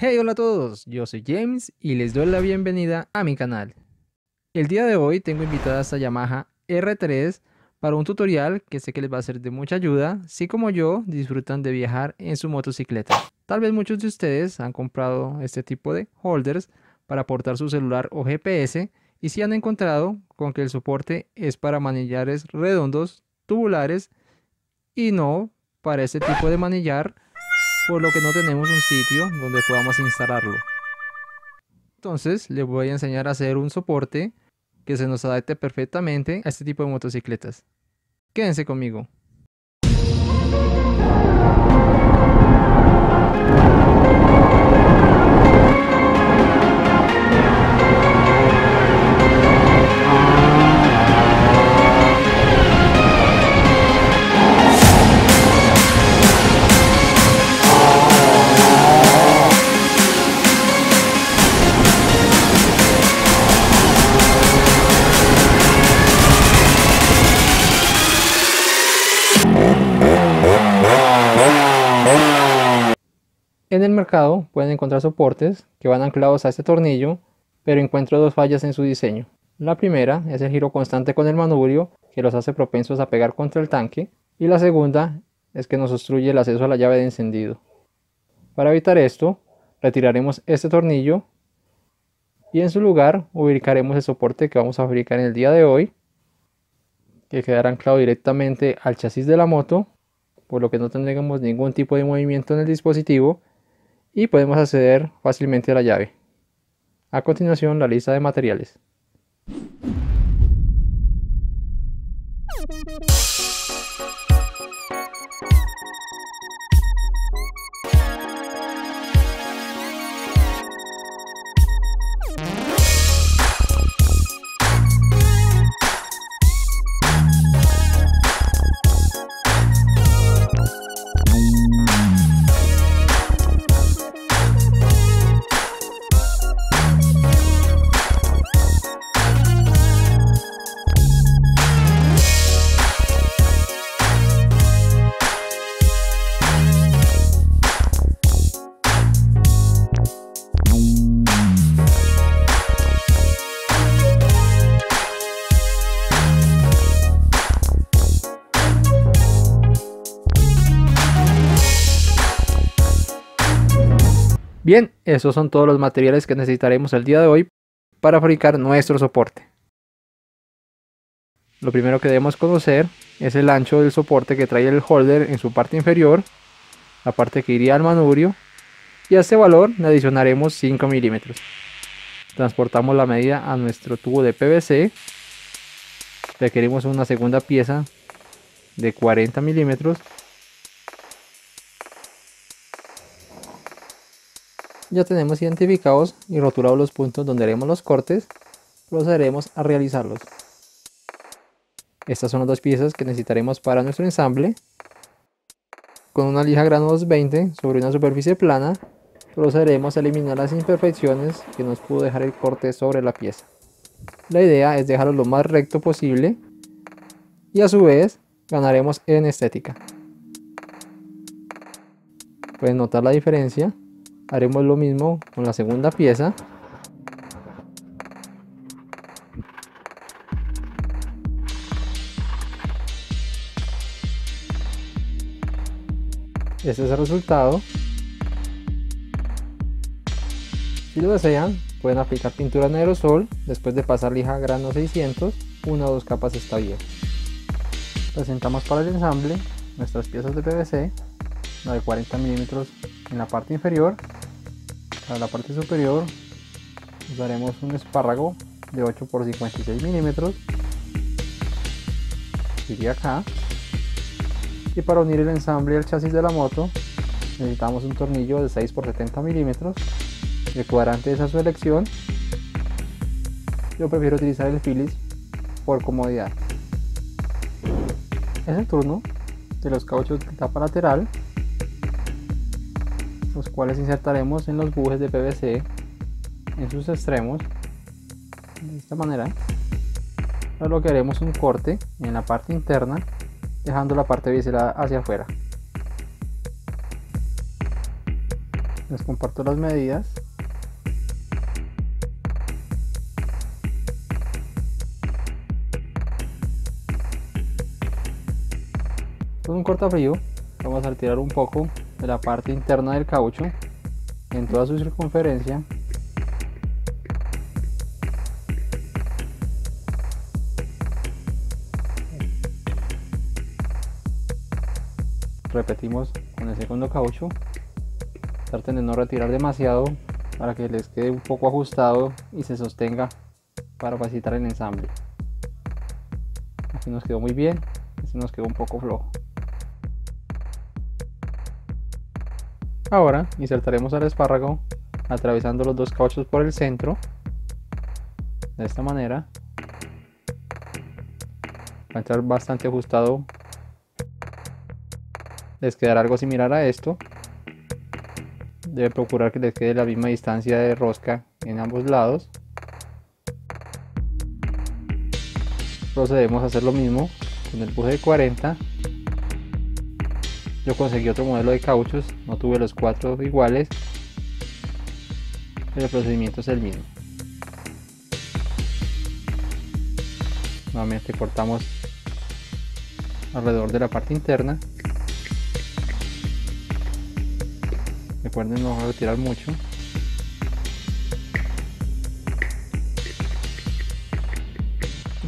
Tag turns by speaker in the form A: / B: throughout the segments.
A: Hey, hola a todos, yo soy James y les doy la bienvenida a mi canal. El día de hoy tengo invitada a esta Yamaha R3 para un tutorial que sé que les va a ser de mucha ayuda si como yo disfrutan de viajar en su motocicleta. Tal vez muchos de ustedes han comprado este tipo de holders para portar su celular o GPS y si han encontrado con que el soporte es para manillares redondos, tubulares y no para este tipo de manillar, por lo que no tenemos un sitio donde podamos instalarlo. Entonces les voy a enseñar a hacer un soporte que se nos adapte perfectamente a este tipo de motocicletas. Quédense conmigo. En el mercado pueden encontrar soportes que van anclados a este tornillo, pero encuentro dos fallas en su diseño. La primera es el giro constante con el manubrio, que los hace propensos a pegar contra el tanque, y la segunda es que nos obstruye el acceso a la llave de encendido. Para evitar esto, retiraremos este tornillo y en su lugar ubicaremos el soporte que vamos a fabricar en el día de hoy, que quedará anclado directamente al chasis de la moto, por lo que no tendremos ningún tipo de movimiento en el dispositivo y podemos acceder fácilmente a la llave. A continuación, la lista de materiales. Bien, esos son todos los materiales que necesitaremos el día de hoy para fabricar nuestro soporte. Lo primero que debemos conocer es el ancho del soporte que trae el holder en su parte inferior, la parte que iría al manubrio, y a este valor le adicionaremos 5 milímetros. Transportamos la medida a nuestro tubo de PVC. Requerimos una segunda pieza de 40 milímetros. Ya tenemos identificados y rotulados los puntos donde haremos los cortes, procederemos a realizarlos. Estas son las dos piezas que necesitaremos para nuestro ensamble. Con una lija grano 220 sobre una superficie plana, procederemos a eliminar las imperfecciones que nos pudo dejar el corte sobre la pieza. La idea es dejarlo lo más recto posible y a su vez ganaremos en estética. Pueden notar la diferencia. Haremos lo mismo con la segunda pieza. Este es el resultado. Si lo desean, pueden aplicar pintura en aerosol después de pasar lija grano 600, una o dos capas está bien. Presentamos para el ensamble nuestras piezas de PVC, la de 40 milímetros en la parte inferior. Para la parte superior usaremos un espárrago de 8 por 56 milímetros, iría acá. Y para unir el ensamble al chasis de la moto necesitamos un tornillo de 6 por 70 milímetros. El cuadrante es a su elección. Yo prefiero utilizar el Phillips por comodidad. Es el turno de los cauchos de tapa lateral, los cuales insertaremos en los bujes de PVC en sus extremos de esta manera. Ahora lo que haremos un corte en la parte interna, dejando la parte biselada hacia afuera. Les comparto las medidas. Con un cortafrío vamos a retirar un poco de la parte interna del caucho en toda su circunferencia. Repetimos con el segundo caucho. Traten de no retirar demasiado para que les quede un poco ajustado y se sostenga para facilitar el ensamble. Aquí nos quedó muy bien, este nos quedó un poco flojo. Ahora insertaremos el espárrago atravesando los dos cauchos por el centro, de esta manera. Va a entrar bastante ajustado. Les quedará algo similar a esto. Debe procurar que les quede la misma distancia de rosca en ambos lados. Procedemos a hacer lo mismo con el buje de 40. Yo conseguí otro modelo de cauchos, no tuve los 4 iguales, pero el procedimiento es el mismo. Nuevamente cortamos alrededor de la parte interna. Recuerden no retirar mucho.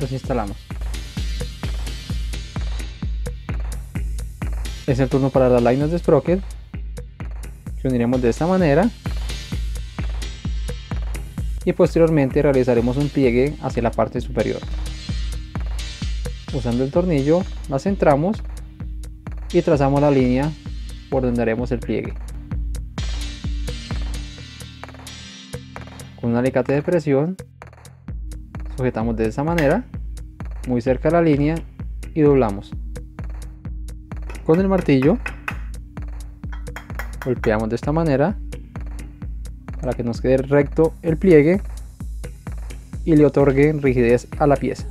A: Los instalamos. Es el turno para las lainas de sprocket, que uniremos de esta manera y posteriormente realizaremos un pliegue hacia la parte superior. Usando el tornillo las centramos y trazamos la línea por donde haremos el pliegue. Con un alicate de presión sujetamos de esa manera, muy cerca de la línea, y doblamos. Con el martillo golpeamos de esta manera para que nos quede recto el pliegue y le otorgue rigidez a la pieza.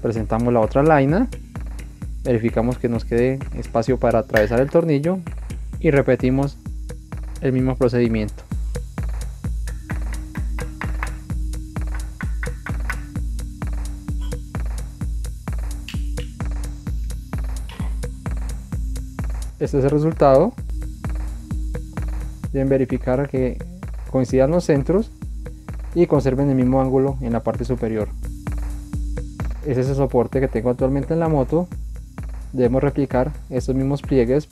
A: Presentamos la otra laina, verificamos que nos quede espacio para atravesar el tornillo y repetimos el mismo procedimiento. Este es el resultado. Deben verificar que coincidan los centros y conserven el mismo ángulo en la parte superior. Ese es el soporte que tengo actualmente en la moto. Debemos replicar estos mismos pliegues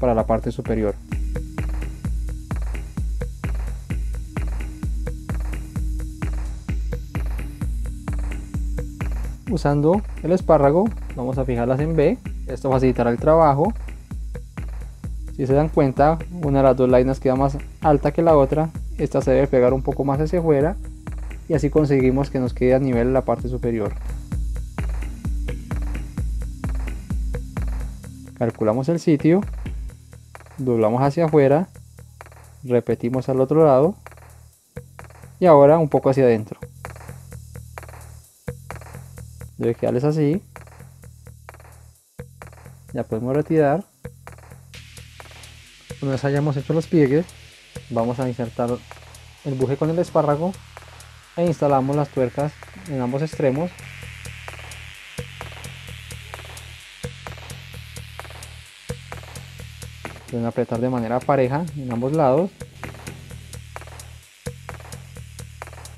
A: para la parte superior. Usando el espárrago vamos a fijarlas en B. Esto facilitará el trabajo. Si se dan cuenta, una de las dos lainas queda más alta que la otra. Esta se debe pegar un poco más hacia afuera y así conseguimos que nos quede a nivel la parte superior. Calculamos el sitio, doblamos hacia afuera, repetimos al otro lado y ahora un poco hacia adentro. Debe quedarles así. Ya podemos retirar. Una vez hayamos hecho los pliegues, vamos a insertar el buje con el espárrago e instalamos las tuercas en ambos extremos. Deben apretar de manera pareja en ambos lados.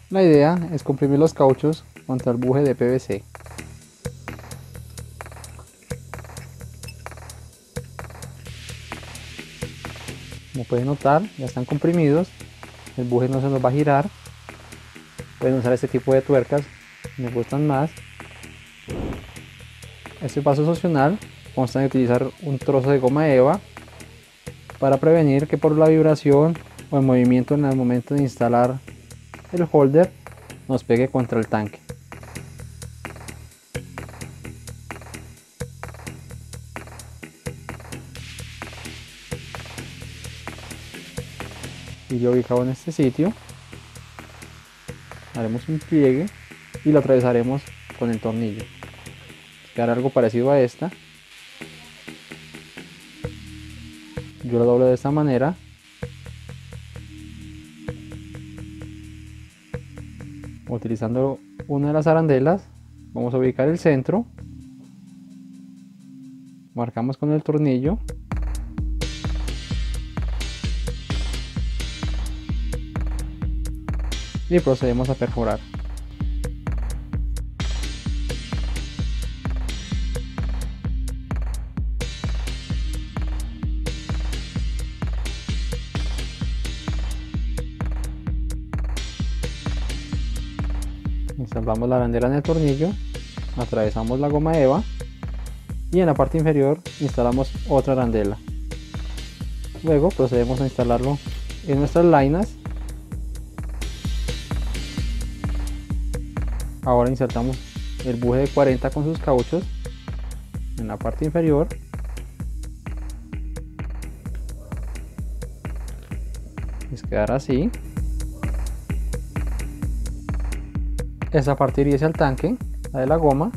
A: La idea es comprimir los cauchos contra el buje de PVC. Como pueden notar, ya están comprimidos, el buje no se nos va a girar. Pueden usar este tipo de tuercas, me gustan más. Este paso es opcional, consta en utilizar un trozo de goma eva para prevenir que por la vibración o el movimiento en el momento de instalar el holder nos pegue contra el tanque. Y yo ubicado en este sitio haremos un pliegue y lo atravesaremos con el tornillo. quedará algo parecido a esta. Yo lo doblo de esta manera. Utilizando una de las arandelas, vamos a ubicar el centro. Marcamos con el tornillo. Y procedemos a perforar. Instalamos la arandela en el tornillo, atravesamos la goma eva y en la parte inferior instalamos otra arandela. Luego procedemos a instalarlo en nuestras lainas. Ahora insertamos el buje de 40 con sus cauchos en la parte inferior. Les quedará así. Esa parte iría hacia el tanque, la de la goma.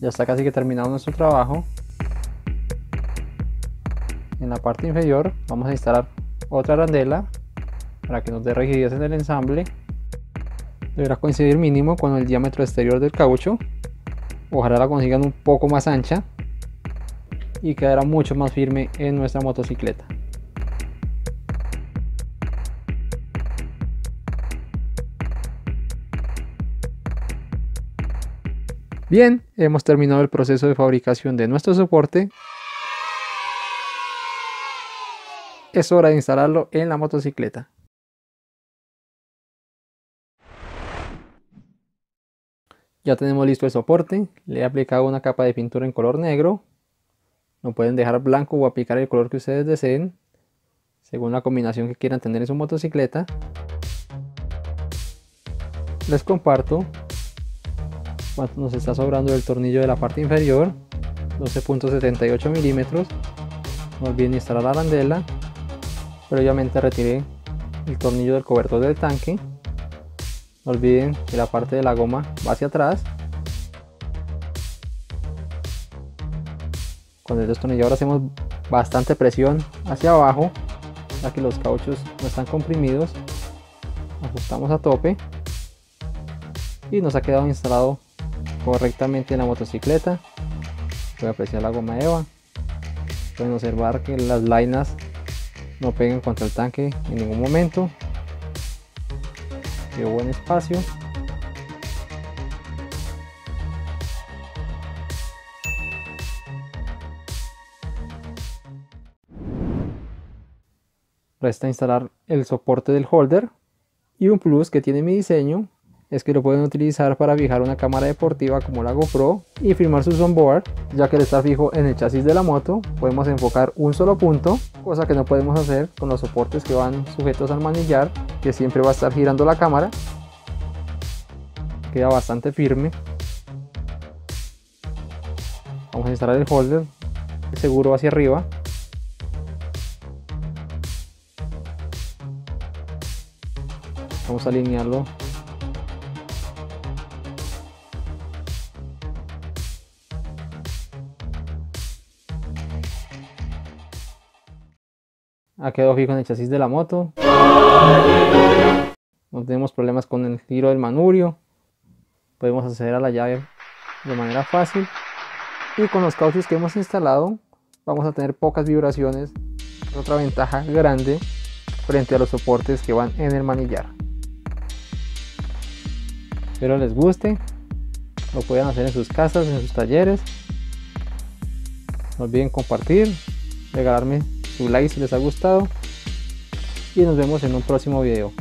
A: Ya está casi que terminado nuestro trabajo. En la parte inferior vamos a instalar otra arandela para que nos dé rigidez en el ensamble. Deberá coincidir mínimo con el diámetro exterior del caucho. Ojalá la consigan un poco más ancha y quedará mucho más firme en nuestra motocicleta. Bien, hemos terminado el proceso de fabricación de nuestro soporte. Es hora de instalarlo en la motocicleta. Ya tenemos listo el soporte, le he aplicado una capa de pintura en color negro. Lo pueden dejar blanco o aplicar el color que ustedes deseen, según la combinación que quieran tener en su motocicleta. Les comparto cuánto nos está sobrando del tornillo de la parte inferior, 12.78 milímetros. No olviden instalar la arandela. Previamente retiré el tornillo del cobertor del tanque. No olviden que la parte de la goma va hacia atrás. Con el destornillador hacemos bastante presión hacia abajo, ya que los cauchos no están comprimidos. Ajustamos a tope y nos ha quedado instalado correctamente en la motocicleta. Voy a presionar la goma eva. Pueden observar que las lainas no peguen contra el tanque en ningún momento. Dio buen espacio. Resta instalar el soporte del holder, y un plus que tiene mi diseño es que lo pueden utilizar para fijar una cámara deportiva como la GoPro y filmar sus onboard, ya que al estar fijo en el chasis de la moto podemos enfocar un solo punto, cosa que no podemos hacer con los soportes que van sujetos al manillar, que siempre va a estar girando la cámara. Queda bastante firme. Vamos a instalar el holder seguro hacia arriba. Vamos a alinearlo ha quedado fijo en el chasis de la moto. No tenemos problemas con el giro del manubrio. Podemos acceder a la llave de manera fácil. Y con los cauchos que hemos instalado vamos a tener pocas vibraciones. Otra ventaja grande frente a los soportes que van en el manillar. Espero les guste. Lo pueden hacer en sus casas, en sus talleres. No olviden compartir, regalarme su like si les ha gustado, y nos vemos en un próximo video.